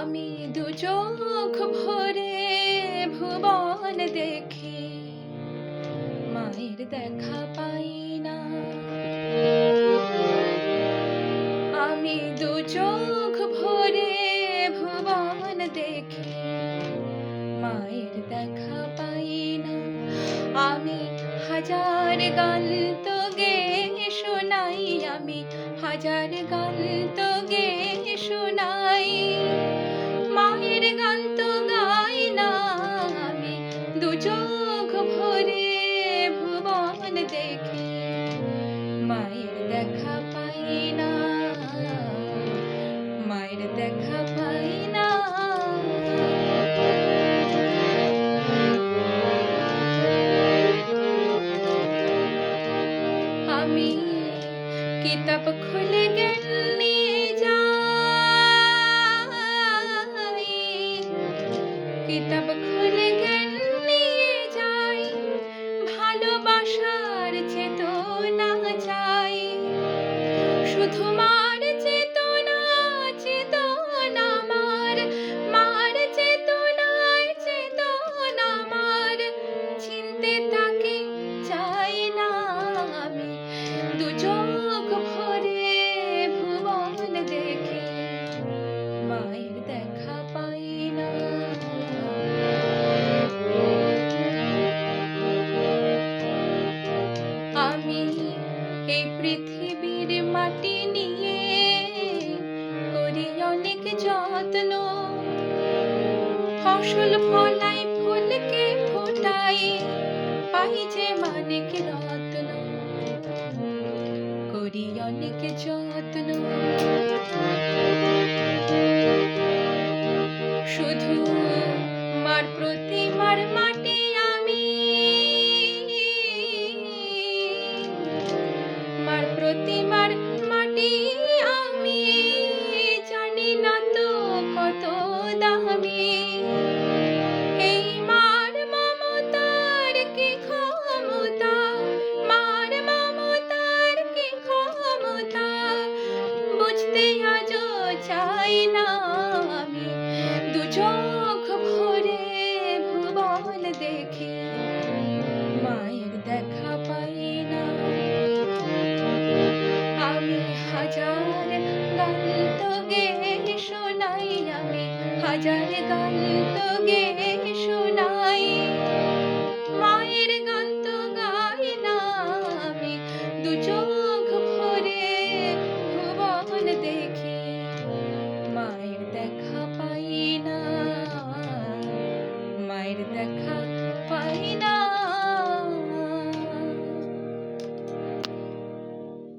আমি দু চোখ ভরে ভুবন দেখি, মায়ের দেখা পাই না। আমি দু চোখ ভরে ভুবন দেখি, মায়ের দেখা পাই না। আমি হাজার গান তো গেয়ে শোনাই, আমি হাজার গান তো গেয়ে শোনাই, মায়ের গান তো গাই না। আমি দু চোখ ভরে ভুবন দেখি, মায়ের দেখা পাই না, মায়ের দেখা পাই না। আমি কিতাব খুলে জ্ঞান নিয়ে যাই, কিতাব খুলে জ্ঞান নিয়ে যাই, ভালোবাসার চেতনা চাই। শুধু মার চেতনা, চেতনা মার, মার চেতনায় চেতনা মার, চিনতে তাকে চাই না। আমি দু চোখ ভরে ভুবন দেখি, মায়ের দেখা পাই না। আমি এই পৃথিবীর মাটি নিয়ে করি অনেক যত্ন, ফসল ফলাই ফুলকে ফোটাই, পাই যে মানিক রত্ন, করি অনেক যত্ন। শুধু মার প্রতিমার মাটি আমি, মার প্রতিমার মাটি আমি, জানি না তো কত দামি। এই মার মমতার কি ক্ষমতা, মার মমতার কি ক্ষমতা, বুঝতে আজও চাই না। আমি দু চোখ ভরে ভুবন দেখি, মায়ের দেখা পাই না। আমি হাজার গান তো গেয়ে শোনাই, আমি হাজার গান তো গেয়ে শোনাই, মায়ের গান তো গাই না। আমি দু চোখ ভরে ভুবন দেখি, মায়ের দেখা পাই না, মায়ের দেখা পাই না।